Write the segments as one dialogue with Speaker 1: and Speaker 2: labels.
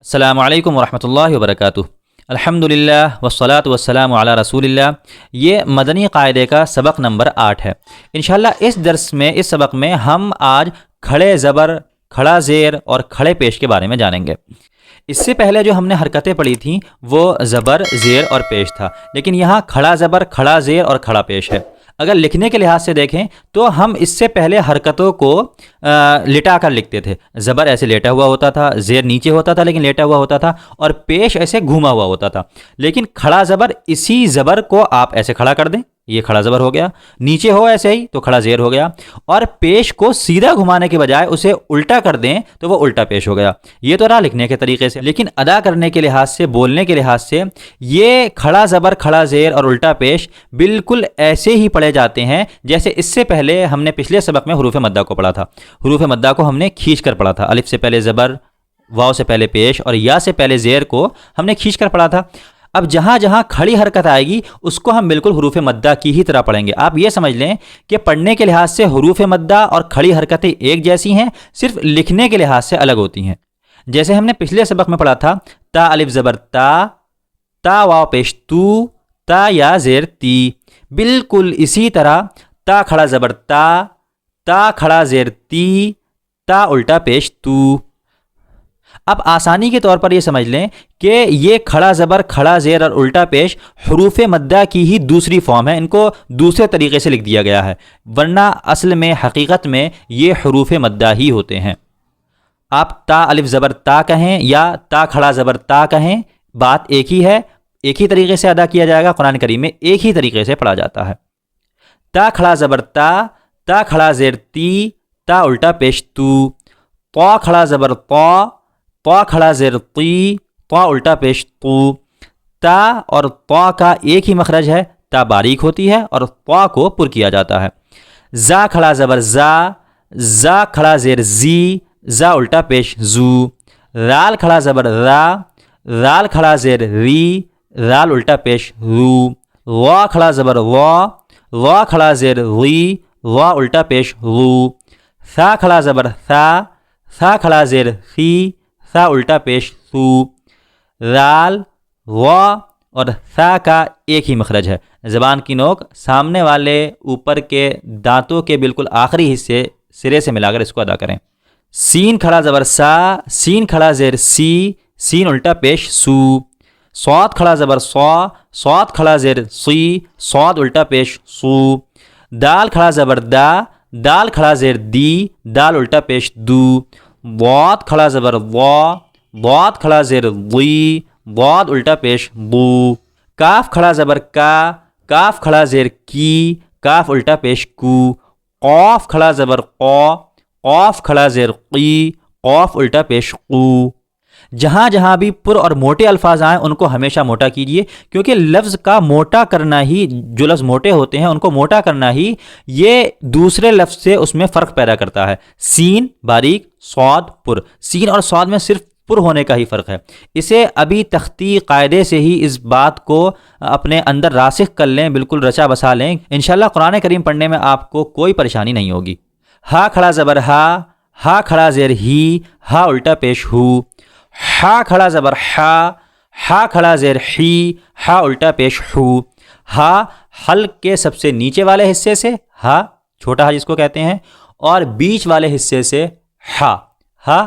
Speaker 1: السلام علیکم ورحمۃ اللہ وبرکاتہ۔ الحمدللہ والصلاۃ والسلام علی رسول اللہ۔ یہ مدنی قاعدے کا سبق نمبر 8 ہے۔ انشاءاللہ اس سبق میں ہم آج کھڑے زبر، کھڑا زیر اور کھڑے پیش کے بارے میں جانیں گے۔ اس سے پہلے جو ہم نے حرکتیں پڑھی تھیں وہ زبر، زیر اور پیش تھا، لیکن یہاں کھڑا زبر، کھڑا زیر اور کھڑا پیش ہے۔ اگر لکھنے کے لحاظ سے دیکھیں تو ہم اس سے پہلے حرکتوں کو لٹا کر لکھتے تھے۔ زبر ایسے لیٹا ہوا ہوتا تھا، زیر نیچے ہوتا تھا لیکن لیٹا ہوا ہوتا تھا، اور پیش ایسے گھوما ہوا ہوتا تھا۔ لیکن کھڑا زبر، اسی زبر کو آپ ایسے کھڑا کر دیں، یہ کھڑا زبر ہو گیا، نیچے ہو ایسے ہی تو کھڑا زیر ہو گیا، اور پیش کو سیدھا گھمانے کے بجائے اسے الٹا کر دیں تو وہ الٹا پیش ہو گیا۔ یہ تو رہا لکھنے کے طریقے سے، لیکن ادا کرنے کے لحاظ سے، بولنے کے لحاظ سے یہ کھڑا زبر، کھڑا زیر اور الٹا پیش بالکل ایسے ہی پڑھے جاتے ہیں جیسے اس سے پہلے ہم نے پچھلے سبق میں حروف مدہ کو پڑھا تھا۔ حروف مدہ کو ہم نے کھینچ کر پڑھا تھا، الف سے پہلے زبر، واو سے پہلے پیش اور یا سے پہلے زیر کو ہم نے کھینچ کر پڑھا تھا۔ اب جہاں جہاں کھڑی حرکت آئے گی اس کو ہم بالکل حروف مدہ کی ہی طرح پڑھیں گے۔ آپ یہ سمجھ لیں کہ پڑھنے کے لحاظ سے حروف مدہ اور کھڑی حرکتیں ایک جیسی ہیں، صرف لکھنے کے لحاظ سے الگ ہوتی ہیں۔ جیسے ہم نے پچھلے سبق میں پڑھا تھا تا الف زبر تا، تا واو پیش تو، تا یا زیر تی، بالکل اسی طرح تا کھڑا زبر تا، تا کھڑا زیر تی، تا الٹا پیش تو۔ اب آسانی کے طور پر یہ سمجھ لیں کہ یہ کھڑا زبر، کھڑا زیر اور الٹا پیش حروف مدہ کی ہی دوسری فارم ہے، ان کو دوسرے طریقے سے لکھ دیا گیا ہے، ورنہ اصل میں، حقیقت میں یہ حروف مدہ ہی ہوتے ہیں۔ آپ تا الف زبر تا کہیں یا تا کھڑا زبر تا کہیں، بات ایک ہی ہے، ایک ہی طریقے سے ادا کیا جائے گا۔ قرآن کریم میں ایک ہی طریقے سے پڑھا جاتا ہے۔ تا کھڑا زبر تا، تا کھڑا زیر تی، تا الٹا پیش تو، طا کھڑا زبر طا، طا کھڑا زیر تی، طا الٹا پیش تو۔ تا اور طا کا ایک ہی مخرج ہے، تا باریک ہوتی ہے اور طا کو پر کیا جاتا ہے۔ زا کھڑا زبر زا، زا کھڑا زیر زی، زا الٹا پیش زو۔ رال کھڑا زبر را، رال کھڑا زیر ری، رال الٹا پیش رو۔ وا کھڑا زبر وا، وا کھڑا زیر ری، وا الٹا پیش رو۔ ثا کھڑا زبر ثا، ثا کھڑا زیر خی، ثا الٹا پیش ثو۔ رال، وا اور ثا کا ایک ہی مخرج ہے، زبان کی نوک سامنے والے اوپر کے دانتوں کے بالکل آخری حصے سرے سے ملا کر اس کو ادا کریں۔ سین کھڑا زبر سا، سین کھڑا زیر سی، سین الٹا پیش سو۔ صاد کھڑا زبر صا، صاد کھڑا زیر سی، صاد الٹا پیش سو۔ دال کھڑا زبر دا، دال کھڑا زیر دی، دال الٹا پیش دو۔ ضاد کھڑا زبر ضا، ضاد کھڑا زیر ضی، ضاد الٹا پیش ضو۔ کاف کھڑا زبر کا، کاف کھڑا زیر کی، کاف الٹا پیش کو۔ قاف کھڑا زبر قا، قاف کھڑا زیر قی، قاف الٹا پیش قو۔ جہاں جہاں بھی پر اور موٹے الفاظ آئیں ان کو ہمیشہ موٹا کیجئے، کیونکہ لفظ کا موٹا کرنا ہی، جو لفظ موٹے ہوتے ہیں ان کو موٹا کرنا ہی یہ دوسرے لفظ سے اس میں فرق پیدا کرتا ہے۔ سین باریک، صاد پر، سین اور صاد میں صرف پر ہونے کا ہی فرق ہے۔ اسے ابھی تختی قاعدے سے ہی اس بات کو اپنے اندر راسخ کر لیں، بالکل رچا بسا لیں، انشاءاللہ قرآن کریم پڑھنے میں آپ کو کوئی پریشانی نہیں ہوگی۔ ہا کھڑا زبر ہا، ہا کھڑا زیر ہی، ہا الٹا پیش ہو۔ ہا کھڑا زبر ہا، ہا کھڑا زیر ہی، ہا الٹا پیش ہو۔ ہا حلق کے سب سے نیچے والے حصے سے، ہا چھوٹا ہا جس کو کہتے ہیں، اور بیچ والے حصے سے ہا، ہا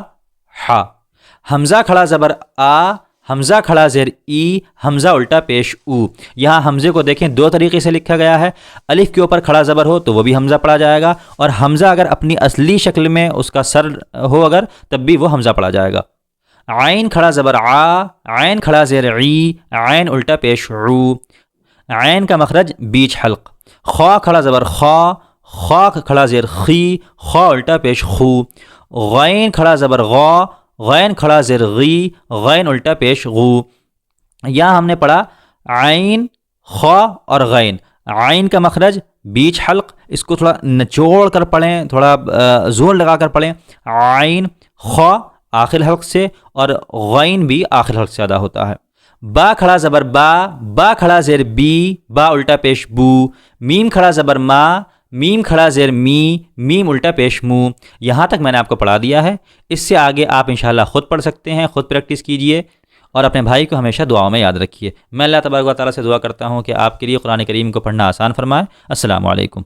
Speaker 1: ہا۔ حمزہ کھڑا زبر آ، حمزہ کھڑا زیر ای، حمزہ الٹا پیش او۔ یہاں حمزے کو دیکھیں دو طریقے سے لکھا گیا ہے، الف کے اوپر کھڑا زبر ہو تو وہ بھی حمزہ پڑھا جائے گا، اور حمزہ اگر اپنی اصلی شکل میں اس کا سر ہو اگر تب بھی وہ حمزہ پڑھا جائے گا۔ عین کھڑا زبر آ، عین کھڑا زیر عی، عین الٹا پیش عو۔ عین کا مخرج بیچ حلق۔ خا کھڑا زبر خا، خا کھڑا زیر خی، خا الٹا پیش خو۔ غین کھڑا زبر غا، غین کھڑا زیر غی، غین الٹا پیش غو۔ یہاں ہم نے پڑھا عین، خا اور غین۔ عین کا مخرج بیچ حلق، اس کو تھوڑا نچوڑ کر پڑھیں، تھوڑا زور لگا کر پڑھیں۔ عین، خا آخر حلق سے، اور غین بھی آخر حلق سے ادا ہوتا ہے۔ با کھڑا زبر با، با کھڑا زیر بی، با الٹا پیش بو۔ میم کھڑا زبر ما، میم کھڑا زیر می، میم الٹا پیش مو، یہاں تک میں نے آپ کو پڑھا دیا ہے۔ اس سے آگے آپ انشاءاللہ خود پڑھ سکتے ہیں، خود پریکٹس کیجئے اور اپنے بھائی کو ہمیشہ دعاؤں میں یاد رکھیے۔ میں اللہ تبارک و تعالیٰ سے دعا کرتا ہوں کہ آپ کے لیے قرآن کریم کو پڑھنا آسان فرمائے۔ السلام علیکم۔